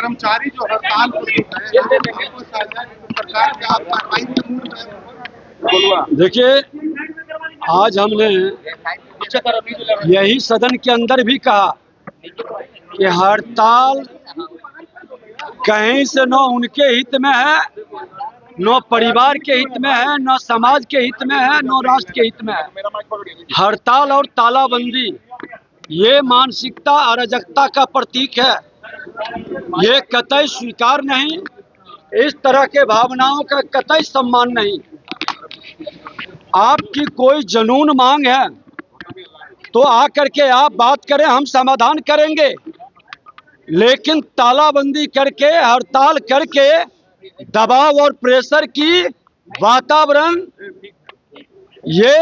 कर्मचारी जो हड़ताल पर सरकार के आप कार्रवाई के मूड में? देखिए, आज हमने यही सदन के अंदर भी कहा कि हड़ताल कहीं से न उनके हित में है, न परिवार के हित में है, न समाज के हित में है, न राष्ट्र के हित में है। हड़ताल और तालाबंदी ये मानसिकता अराजकता का प्रतीक है। ये कतई स्वीकार नहीं, इस तरह के भावनाओं का कतई सम्मान नहीं। आपकी कोई जुनून मांग है तो आकर के आप बात करें, हम समाधान करेंगे। लेकिन तालाबंदी करके, हड़ताल करके दबाव और प्रेशर की वातावरण ये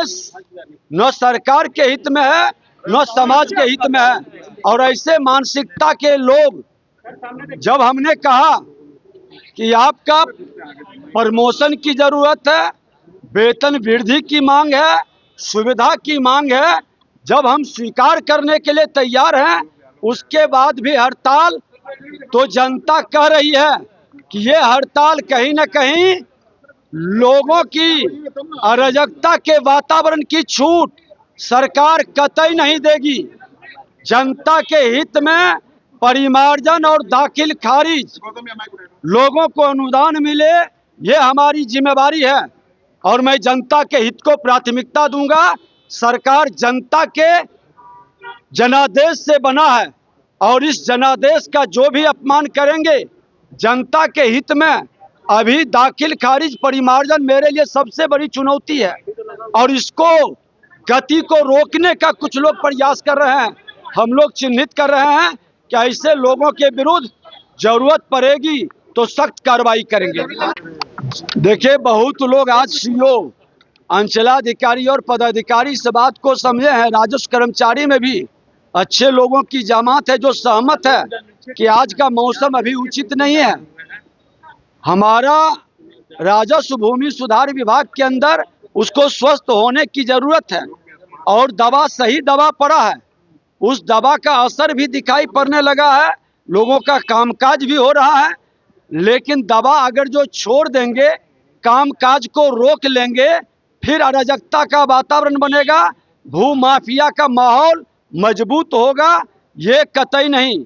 न सरकार के हित में है, न समाज के हित में है। और ऐसे मानसिकता के लोग, जब हमने कहा कि आपका प्रमोशन की जरूरत है, वेतन वृद्धि की मांग है, सुविधा की मांग है, जब हम स्वीकार करने के लिए तैयार हैं, उसके बाद भी हड़ताल, तो जनता कह रही है कि ये हड़ताल कहीं न कहीं लोगों की अराजकता के वातावरण की छूट सरकार कतई नहीं देगी। जनता के हित में परिमार्जन और दाखिल खारिज, लोगों को अनुदान मिले, ये हमारी जिम्मेवारी है। और मैं जनता के हित को प्राथमिकता दूंगा। सरकार जनता के जनादेश से बना है और इस जनादेश का जो भी अपमान करेंगे जनता के हित में, अभी दाखिल खारिज परिमार्जन मेरे लिए सबसे बड़ी चुनौती है और इसको गति को रोकने का कुछ लोग प्रयास कर रहे हैं। हम लोग चिन्हित कर रहे हैं कि ऐसे लोगों के विरुद्ध जरूरत पड़ेगी तो सख्त कार्रवाई करेंगे। देखिए, बहुत लोग आज सीओ, अंचलाधिकारी और पदाधिकारी इस बात को समझे हैं, राजस्व कर्मचारी में भी अच्छे लोगों की जमात है जो सहमत है कि आज का मौसम अभी उचित नहीं है। हमारा राजस्व भूमि सुधार विभाग के अंदर उसको स्वस्थ होने की जरूरत है और दवा, सही दवा पड़ा है, उस दवा का असर भी दिखाई पड़ने लगा है, लोगों का कामकाज भी हो रहा है। लेकिन दवा अगर जो छोड़ देंगे, कामकाज को रोक लेंगे, फिर अराजकता का वातावरण बनेगा, भू माफिया का माहौल मजबूत होगा, ये कतई नहीं।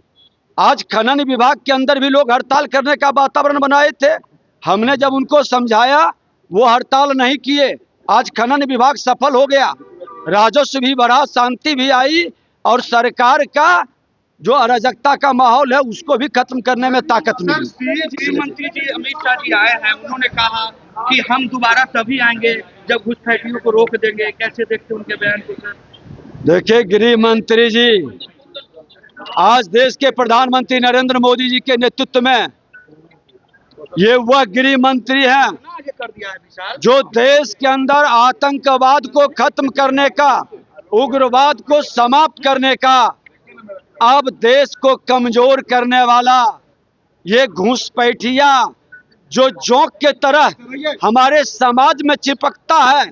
आज खनन विभाग के अंदर भी लोग हड़ताल करने का वातावरण बनाए थे, हमने जब उनको समझाया वो हड़ताल नहीं किए। आज खनन विभाग सफल हो गया, राजस्व भी बढ़ा, शांति भी आई और सरकार का जो अराजकता का माहौल है उसको भी खत्म करने में ताकत मिली। गृह मंत्री जी अमित शाह जी आए हैं, उन्होंने कहा कि हम दोबारा तभी आएंगे जब घुसपैठियों को रोक देंगे। कैसे देखते हैं उनके बयान को सर? देखिए, गृह मंत्री जी आज देश के प्रधानमंत्री नरेंद्र मोदी जी के नेतृत्व में ये वह गृह मंत्री हैं जो देश के अंदर आतंकवाद को खत्म करने का, उग्रवाद को समाप्त करने का, अब देश को कमजोर करने वाला ये घुसपैठिया जो जोंक के तरह हमारे समाज में चिपकता है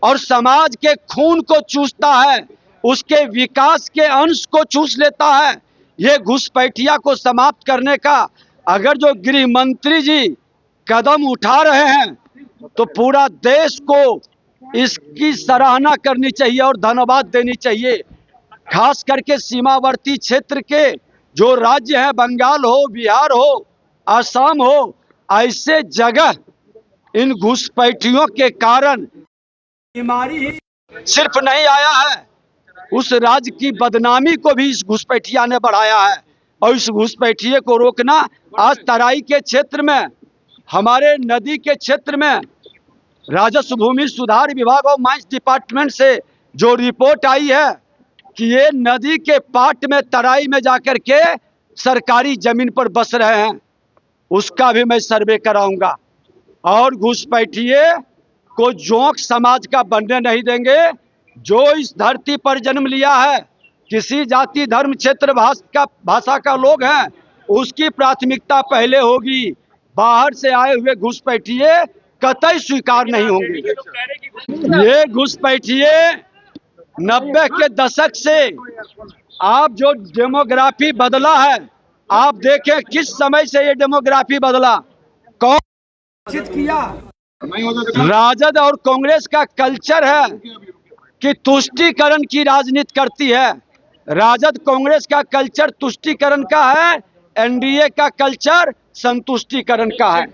और समाज के खून को चूसता है, उसके विकास के अंश को चूस लेता है, ये घुसपैठिया को समाप्त करने का अगर जो गृह मंत्री जी कदम उठा रहे हैं तो पूरा देश को इसकी सराहना करनी चाहिए और धन्यवाद देनी चाहिए। खास करके सीमावर्ती क्षेत्र के जो राज्य हैं, बंगाल हो, बिहार हो, असम हो, ऐसे जगह इन घुसपैठियों के कारण बीमारी सिर्फ नहीं आया है, उस राज्य की बदनामी को भी इस घुसपैठिया ने बढ़ाया है। और इस घुसपैठिए को रोकना, आज तराई के क्षेत्र में, हमारे नदी के क्षेत्र में राजस्व भूमि सुधार विभाग और माइंस डिपार्टमेंट से जो रिपोर्ट आई है कि ये नदी के पाट में, तराई में जाकर के सरकारी जमीन पर बस रहे हैं, उसका भी मैं सर्वे कराऊंगा। और घुसपैठिए को जोंक समाज का बनने नहीं देंगे। जो इस धरती पर जन्म लिया है, किसी जाति, धर्म, क्षेत्र, भाषा का लोग हैं, उसकी प्राथमिकता पहले होगी। बाहर से आए हुए घुसपैठिए कतई स्वीकार नहीं होंगे। ये घुसपैठिए 90 के दशक से आप जो डेमोग्राफी बदला है, आप देखें किस समय से ये डेमोग्राफी बदला, कौन किया। नहीं हो सकता। राजद और कांग्रेस का कल्चर है कि तुष्टीकरण की राजनीति करती है। राजद कांग्रेस का कल्चर तुष्टीकरण का है, एनडीए का कल्चर संतुष्टीकरण का है।